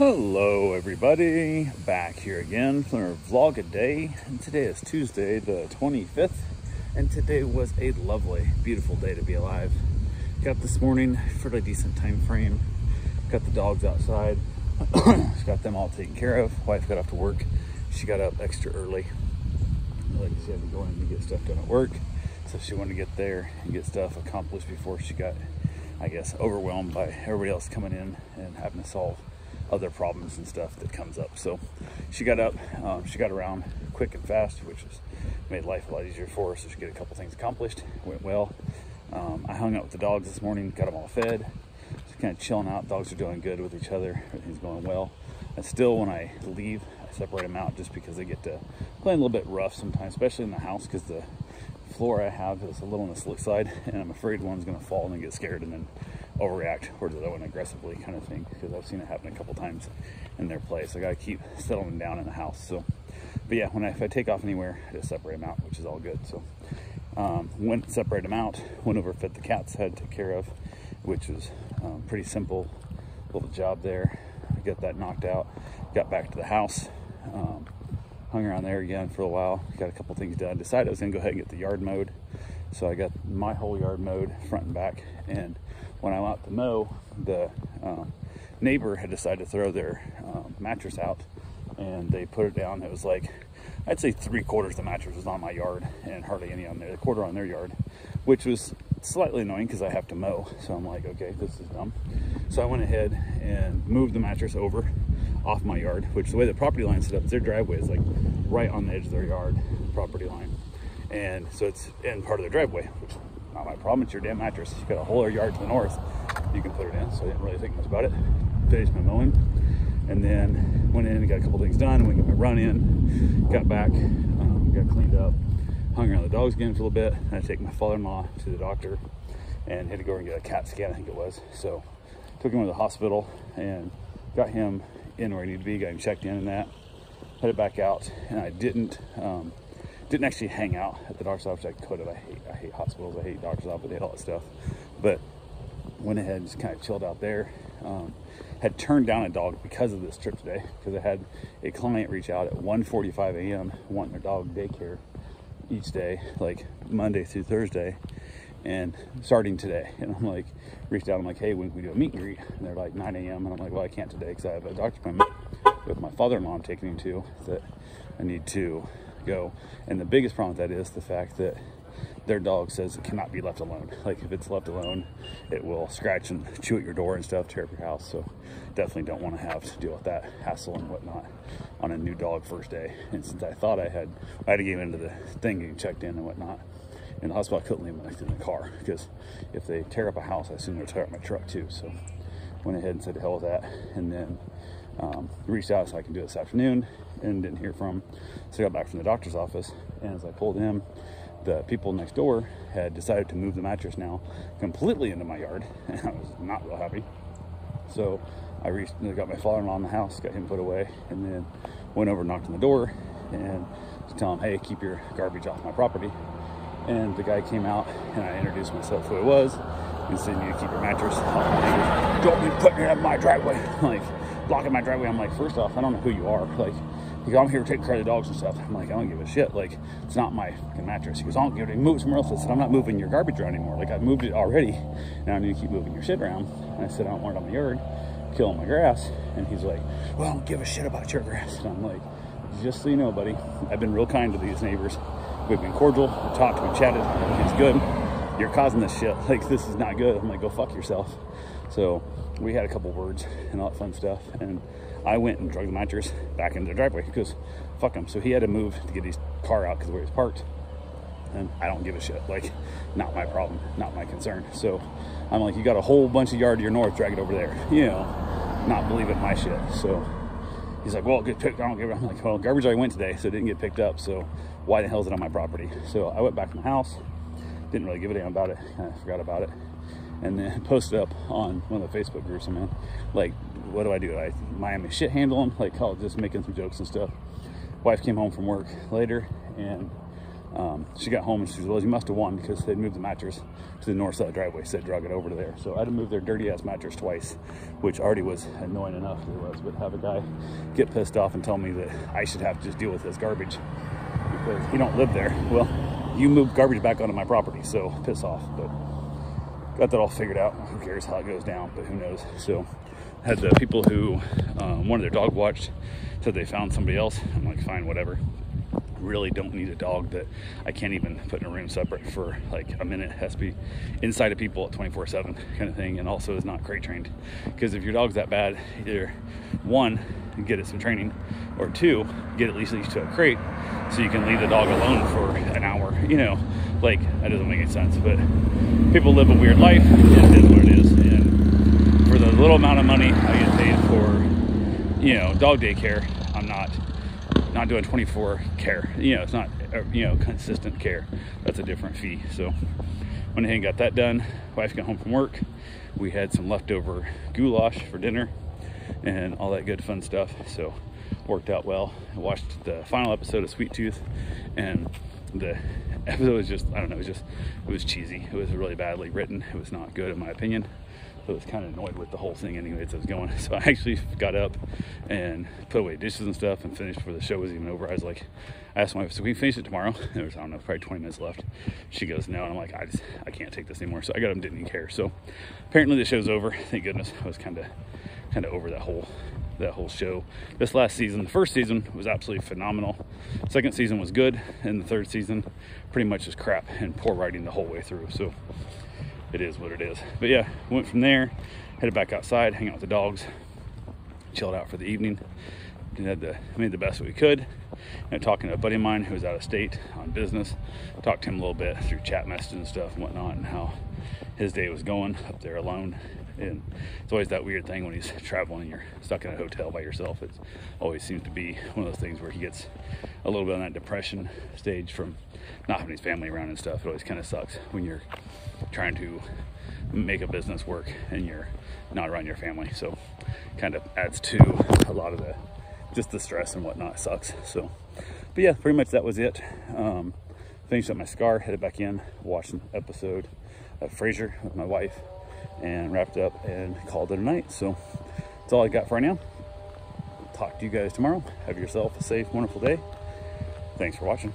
Hello everybody, back here again for a vlog a day, and today is Tuesday the 25th, and today was a lovely, beautiful day to be alive. Got up this morning, fairly decent time frame, got the dogs outside, got them all taken care of. Wife got off to work, she got up extra early, like she had to go in and get stuff done at work, so she wanted to get there and get stuff accomplished before she got, I guess, overwhelmed by everybody else coming in and having to solve other problems and stuff that comes up. So she got up, she got around quick and fast, which has made life a lot easier for her, so she get a couple things accomplished. Went well. I hung out with the dogs this morning, got them all fed, just kind of chilling out. Dogs are doing good with each other, everything's going well. And still, when I leave, I separate them out just because they get to play a little bit rough sometimes, especially in the house, because the floor I have is a little on the slick side, and I'm afraid one's going to fall and then get scared and then overreact towards the other one aggressively, kind of thing, because I've seen it happen a couple times in their play. So I got to keep settling down in the house. So, but yeah, if I take off anywhere, I just separate them out, which is all good. So went separate them out, went over, fed the cats, had to take care of, which was pretty simple little job there. I got that knocked out, got back to the house, hung around there again for a while, got a couple things done, decided I was gonna go ahead and get the yard mowed. So I got my whole yard mowed front and back, and when I went out to mow, the neighbor had decided to throw their mattress out, and they put it down. It was like, I'd say 3/4 of the mattress was on my yard and hardly any on there, a quarter on their yard, which was slightly annoying because I have to mow. So I'm like, okay, this is dumb. So I went ahead and moved the mattress over off my yard, which the way the property line set up, their driveway is like right on the edge of their yard property line. And so it's in part of their driveway, which is not my problem. It's your damn mattress. You got a whole yard to the north you can put it in, so I didn't really think much about it. Finished my mowing, and then went in and got a couple things done, went and got my run in, got back, got cleaned up, hung around the dogs again for a little bit, and I take my father-in-law to the doctor and had to go and get a CAT scan, I think it was. So took him to the hospital and got him in where he needed to be, got him checked in and that, headed back out, and I didn't actually hang out at the doctor's office. I could have. I hate hospitals, I hate doctor's office, I hate all that stuff. But went ahead and just kind of chilled out there. Had turned down a dog because of this trip today, because I had a client reach out at 1:45 a.m. wanting their dog daycare each day, like Monday through Thursday, and starting today. And I'm like, reached out, I'm like, hey, when can we do a meet and greet? And they're like 9 a.m. And I'm like, well, I can't today because I have a doctor's appointment with my father-in-law I'm taking him to that I need to go. And the biggest problem with that is the fact that their dog says it cannot be left alone. Like, if it's left alone, it will scratch and chew at your door and stuff, tear up your house. So definitely don't want to have to deal with that hassle and whatnot on a new dog first day. And since I thought I had to get into the thing, getting checked in and whatnot in the hospital, I couldn't leave them in the car, because if they tear up a house, I assume they'll tear up my truck too. So went ahead and said to hell with that, and then reached out so I can do it this afternoon, and didn't hear from him. So I got back from the doctor's office, and as I pulled in, the people next door had decided to move the mattress now completely into my yard, and I was not real happy. So I got my father-in-law in the house, got him put away, and then went over and knocked on the door and to tell him, hey, keep your garbage off my property. And the guy came out, and I introduced myself, who it was, and said, you need to keep your mattress off my neighbors. Don't be putting it in my driveway. Like, blocking my driveway. I'm like, first off, I don't know who you are. Like, he goes, I'm here to take care of the dogs and stuff. I'm like, I don't give a shit. Like, it's not my fucking mattress. He goes, I don't give it. Move it somewhere else. I said, I'm not moving your garbage around anymore. Like, I've moved it already, and I need to keep moving your shit around. And I said, I don't want it on my yard, killing my grass. And he's like, well, I don't give a shit about your grass. And I'm like, just so you know, buddy, I've been real kind to these neighbors. We've been cordial, we talked, we chatted. It's good. You're causing this shit. Like, this is not good. I'm like, go fuck yourself. So we had a couple words and all that fun stuff, and I went and dragged the mattress back into the driveway because fuck him. So he had to move to get his car out because of where he's parked, and I don't give a shit. Like, not my problem, not my concern. So I'm like, you got a whole bunch of yard to your north, drag it over there, you know, not believing my shit. So he's like, well, it gets picked. I don't give a. I'm like, well, garbage already went today, so it didn't get picked up, so why the hell is it on my property? So I went back to my house, didn't really give a damn about it, kind of forgot about it, and then posted up on one of the Facebook groups I'm in, like, what do? I Miami shit handle him, like, just making some jokes and stuff. Wife came home from work later and She got home and she said, well, you must have won because they'd moved the mattress to the north side of the driveway, so they drug it over to there. So I had to move their dirty ass mattress twice, which already was annoying enough as it was, but have a guy get pissed off and tell me that I should have to just deal with his garbage because he don't live there. Well, you moved garbage back onto my property, so piss off. But got that all figured out. Who cares how it goes down, but who knows. So had the people who wanted their dog watched said they found somebody else. I'm like, fine, whatever. Really don't need a dog that I can't even put in a room separate for like a minute. It has to be inside of people at 24/7 kind of thing, and also is not crate trained, because if your dog's that bad, either one, get it some training, or two, get at least to a crate so you can leave the dog alone for an hour. You know, like, that doesn't make any sense. But people live a weird life, and it is what it is. And for the little amount of money I get paid for, you know, dog daycare, I'm not doing 24 care. You know, it's not, you know, consistent care. That's a different fee. So went ahead and got that done. Wife got home from work. We had some leftover goulash for dinner and all that good fun stuff. So worked out well. I watched the final episode of Sweet Tooth, and the episode was just, I don't know, it was cheesy. It was really badly written. It was not good in my opinion. So I was kind of annoyed with the whole thing anyways as I was going. So I actually got up and put away dishes and stuff and finished before the show was even over. I was like, I asked my wife, so we can finish it tomorrow? There was, I don't know, probably 20 minutes left. She goes, no. And I'm like, I can't take this anymore. So I got up and didn't even care. So apparently the show's over. Thank goodness. I was kind of over that whole show. This last season, the first season was absolutely phenomenal. Second season was good. And the third season pretty much is crap and poor writing the whole way through. So it is what it is. But yeah, went from there, headed back outside, hang out with the dogs, chilled out for the evening. Made the best we could. And talking to a buddy of mine who was out of state on business, talked to him a little bit through chat messages and stuff and whatnot, and how his day was going up there alone. And it's always that weird thing when he's traveling and you're stuck in a hotel by yourself. It always seems to be one of those things where he gets a little bit on that depression stage from not having his family around and stuff. It always kind of sucks when you're trying to make a business work and you're not around your family. So kind of adds to a lot of just the stress and whatnot. Sucks. So, but yeah, pretty much that was it. Finished up my scar, headed back in, watched an episode of Frasier with my wife, and wrapped up and called it a night. So that's all I got for right now. Talk to you guys tomorrow. Have yourself a safe, wonderful day. Thanks for watching.